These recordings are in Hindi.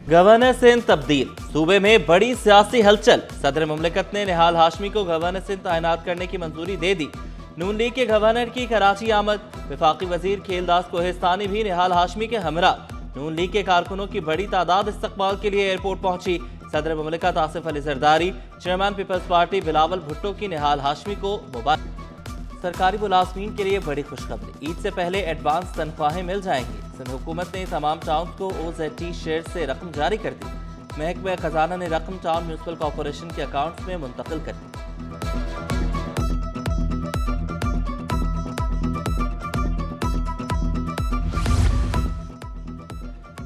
गवर्नर सिंध तब्दील, सूबे में बड़ी सियासी हलचल। सदर मुमलिकत ने निहाल हाशमी को गवर्नर सिंध तैनात करने की मंजूरी दे दी। नून लीग के गवर्नर की कराची आमद। वफाकी वजीर खेलदास कोहिस्तानी भी निहाल हाशमी के हमरा। नून लीग के कारकुनों की बड़ी तादाद इस्तकबाल के लिए एयरपोर्ट पहुंची। सदर मुमलिकत Asif Ali Zardari, chairman people's party Bilawal Bhutto की निहाल हाशमी को मुबारक। सरकारी मुलाजमीन के लिए बड़ी खुशखबरी, ईद से पहले एडवांस तनख्वाहें मिल जाएंगी। सिंध हुकूमत ने तमाम टाउन को OZT शेयर से रकम जारी कर दी। महकमा खजाना ने रकम टाउन म्यूनसिपल कॉरपोरेशन के अकाउंट्स में मुंतकिल कर दी।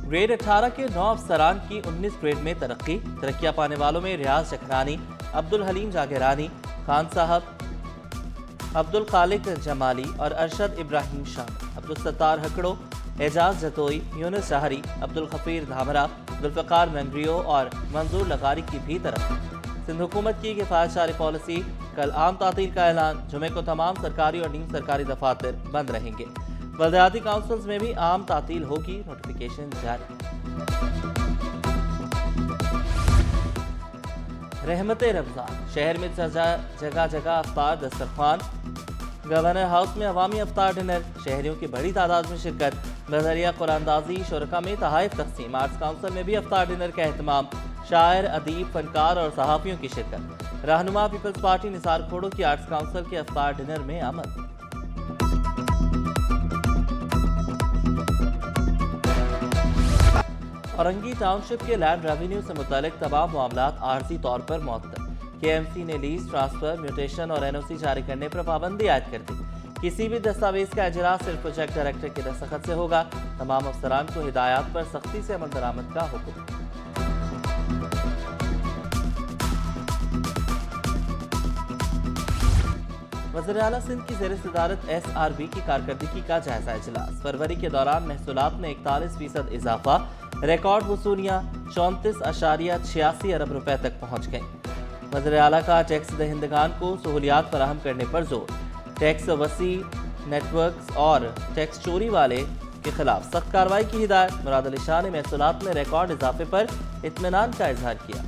ग्रेड 18 के 9 अफसरान की 19 ग्रेड में तरक्कियां पाने वालों में रियाज चखरानी, अब्दुल हलीम जागीरानी, खान साहब, अब्दुल खालिक जमाली और अरशद इब्राहिम शामिल। अब्दुल सत्तार हकड़ो, एजाज जतोई, यूनुस शहरी, अब्दुल खफीर धामरा, जुल्फ़िकार मेमरियो और मंजूर लगारी की भी तरफ। सिंध हुकूमत की किफायतशारी पॉलिसी, कल आम तातील का ऐलान। जुमे को तमाम सरकारी और नीम सरकारी दफातर बंद रहेंगे। बल्दियाती काउंसिल्स में भी आम तातील होगी, नोटिफिकेशन जारी। रहमते रमजान, शहर में जगह जगह अफ्तार दस्तरखान। गवर्नर हाउस में अवामी अफ्तार डिनर, शहरियों की बड़ी तादाद में शिरकत। नजरिया कुरानदाजी शुरका में तहाइफ तकसीम। आर्ट्स काउंसिल में भी अफ्तार डिनर का एहतमाम। शायर, अदीब, फनकार और सहाफ़ियों की शिरकत। रहनुमा पीपल्स पार्टी निसार खोड़ो की आर्ट्स काउंसिल के अफ्तार डिनर में आमद। औरंगी टाउनशिप के लैंड रेवेन्यू से मुतालिक तमाम मामलात आर्जी तौर पर मुअत्तल। KMC ने लीज, ट्रांसफर, म्यूटेशन और NOC जारी करने पर पाबंदी आयद कर दी। किसी भी दस्तावेज का इजरा सिर्फ प्रोजेक्ट डायरेक्टर के दस्तखत से होगा। तमाम अफसरान को हिदायत पर सख्ती से अमल दरामद का हुक्म। वज़ीर आला सिंध की ज़ेर सदारत SRB की कारकर्दगी का जायजा इजलास। फरवरी के दौरान महसूलात में 41% इजाफा। रिकॉर्ड वसूलियाँ 34.86 अरब रुपए तक पहुँच गई। वज़ीर आला का टैक्स दहिंदगान को सहूलियात फराहम करने पर जोर। टैक्स वसी नेटवर्क्स और टैक्स चोरी वाले के खिलाफ सख्त कार्रवाई की हिदायत। मुराद अली शाह ने महसूलात में रिकॉर्ड इजाफे पर इत्मीनान का इजहार किया।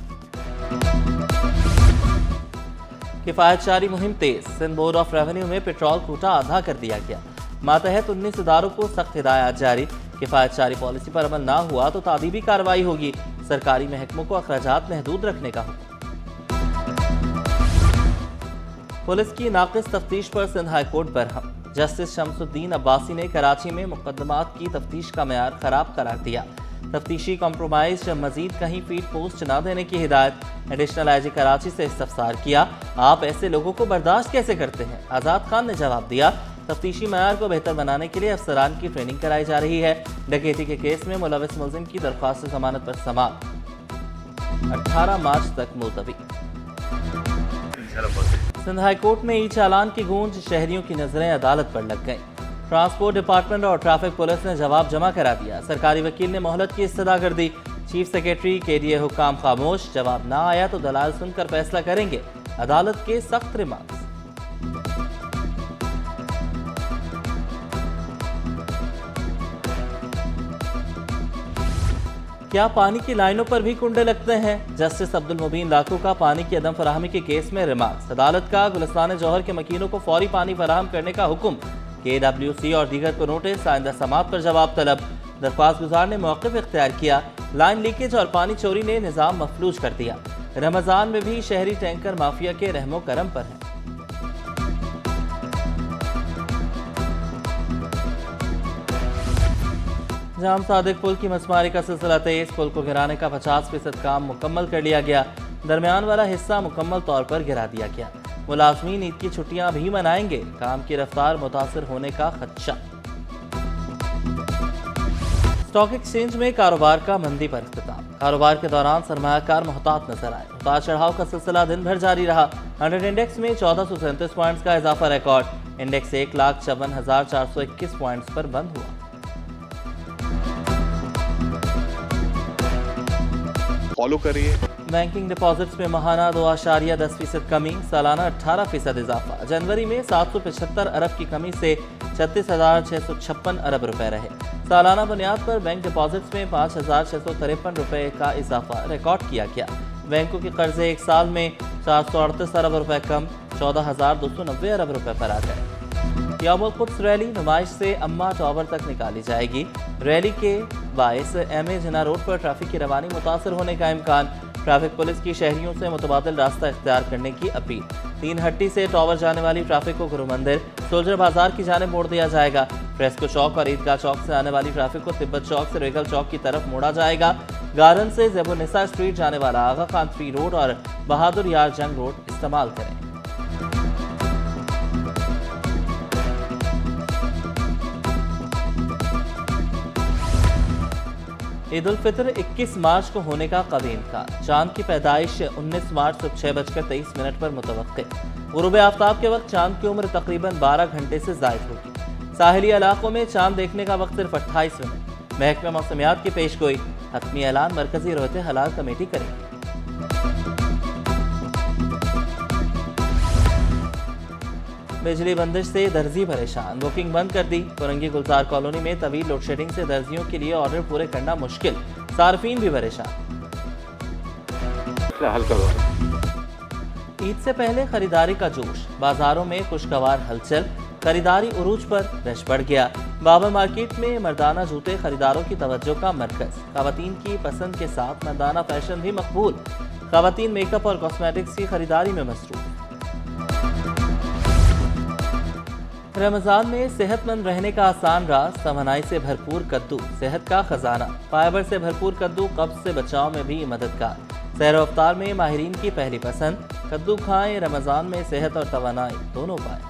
किफायतशारी मुहिम तेज। सिंध बोर्ड ऑफ रेवेन्यू में पेट्रोल कोटा आधा कर दिया गया। मातहत 19 इदारों को सख्त हिदायत जारी। किफायतशारी पॉलिसी पर अमल ना हुआ तो तादीबी कार्रवाई होगी। सरकारी महकमों को अखराजात महदूद रखने का हुक्म। पुलिस की नाकिस तफ्तीश पर Sindh high court Barham. Justice Shamsuddin Abbasi ने कराची में मुकदमात की तफ्तीश का मेयार खराब करार दिया। तफ्तीशी कॉम्प्रोमाइज मजीद कहीं फीड पोस्ट न देने की हिदायत। एडिशनल IG कराची से इस्तफसार किया, आप ऐसे लोगों को बर्दाश्त कैसे करते हैं? आज़ाद खान ने जवाब दिया, तफ्तीशी मेयार को बेहतर बनाने के लिए अफसरान की ट्रेनिंग कराई जा रही है। डकैती के केस में मुलविस मुलजिम की दरख्वास्त जमानत पर समाअत 18 मार्च तक मुलतवी। सिंध हाई कोर्ट में ई चालान की गूंज, शहरियों की नजरें अदालत पर लग गईं। ट्रांसपोर्ट डिपार्टमेंट और ट्रैफिक पुलिस ने जवाब जमा करा दिया। सरकारी वकील ने मोहलत की इस्तदा कर दी। चीफ सेक्रेटरी KDA हुक्काम खामोश, जवाब ना आया तो दलाल सुनकर फैसला करेंगे। अदालत के सख्त रिमार्क्स। क्या पानी की लाइनों पर भी कुंडे लगते हैं? जस्टिस अब्दुल मुबीन लाखू का पानी की अदम फराहमी के केस में रिमार्क्स। अदालत का गुलिस्तान जौहर के मकीनों को फौरी पानी फराहम करने का हुक्म। KWC और दीगर को नोटिस। आइंदा समात पर जवाब तलब। दरख्वास्त गुजार ने मौक़िफ़ इख्तियार किया। लाइन लीकेज और पानी चोरी ने निज़ाम मफलूज कर दिया। रमज़ान में भी शहरी टैंकर माफिया के रहमो करम पर है। जाम सादिक पुल की मसमारी का सिलसिला तेज। पुल को गिराने का 50% काम मुकम्मल कर लिया गया। दरमियान वाला हिस्सा मुकम्मल तौर पर गिरा दिया गया। मुलाजमीन ईद की छुट्टियां भी मनाएंगे। काम की रफ्तार मुतासिर होने का खदशा। स्टॉक एक्सचेंज में कारोबार का मंदी पर इख्तिताम। कारोबार के दौरान सरमायाकार मोहतात नजर आए। उतार चढ़ाव का सिलसिला दिन भर जारी रहा। 100 इंडेक्स में 1437 पॉइंट्स का इजाफा रिकॉर्ड। इंडेक्स 1,54,421 पॉइंट्स पर बंद हुआ। फॉलो करिए। बैंकिंग डिपॉजिट्स में महाना 2.10% कमी, सालाना 18% इजाफा। जनवरी में 775 अरब की कमी से 36,656 अरब रुपए रहे। सालाना बुनियाद पर बैंक डिपॉजिट्स में 5,653 रुपए का इजाफा रिकॉर्ड किया गया। बैंकों के कर्जे एक साल में 438 अरब रुपए कम 14,290 अरब रुपए पर आ गए। यौमुल कुद्स रैली नुमाइश से अम्मा टावर तक निकाली जाएगी। रैली के बायस एम ए जिन्ना रोड पर ट्रैफिक की रवानी मुतासर होने का इम्कान। ट्रैफिक पुलिस की शहरियों से मुतबादिल रास्ता इख्तियार करने की अपील। 3 हट्टी से टावर जाने वाली ट्रैफिक को गुरु मंदिर सोल्जर बाजार की जानिब मोड़ दिया जाएगा। फ्रेस्को चौक और ईदगाह चौक से आने वाली ट्रैफिक को तिब्बत चौक से रेगल चौक की तरफ मोड़ा जाएगा। गारन से ज़ेबुन्निसा स्ट्रीट जाने वाला आगा खान 3 रोड और बहादुर यार जंग रोड इस्तेमाल करें। ईद उल फितर 21 मार्च को होने का कदीम का। चांद की पैदाइश 19 मार्च सुबह 6:23 पर मुतवक्के। गुरूब आफ्ताब के वक्त चांद की उम्र तकरीबन 12 घंटे से जायद होगी। साहिली इलाकों में चांद देखने का वक्त सिर्फ 28 मिनट। महकमा मौसमियात की पेशगोई। हतमी ऐलान मरकजी रहते हलाल कमेटी करेगी। बिजली बंदिश से दर्जी परेशान, बुकिंग बंद कर दी। कोरंगी गुलजार कॉलोनी में तवील लोड शेडिंग से दर्जियों के लिए ऑर्डर पूरे करना मुश्किल, सार्फिन भी परेशान। हल करो। ईद से पहले खरीदारी का जोश, बाजारों में खुशगवार हलचल। खरीदारी उरूज पर, रश बढ़ गया। बाबर मार्केट में मर्दाना जूते खरीदारों की तवज्जो का मरकज। खवातीन की पसंद के साथ मर्दाना फैशन भी मकबूल। खवातीन मेकअप और कॉस्मेटिक्स की खरीदारी में मसरूफ। रमजान में सेहतमंद रहने का आसान राज, तवानाई से भरपूर कद्दू सेहत का खजाना। फाइबर से भरपूर कद्दू कब्ज से बचाव में भी मददगार। सहर व इफ्तार में माहिरीन की पहली पसंद। कद्दू खाएं, रमजान में सेहत और तवानाई दोनों पाएं।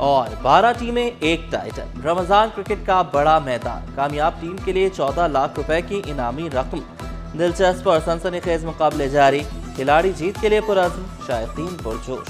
और 12 टीमें एक टाइटल। रमजान क्रिकेट का बड़ा मैदान। कामयाब टीम के लिए 14 लाख रुपए की इनामी रकम। दिलचस्प और सनसनीखेज मुकाबले जारी। खिलाड़ी जीत के लिए पुरअज़्म, शायकीन पुरजोश।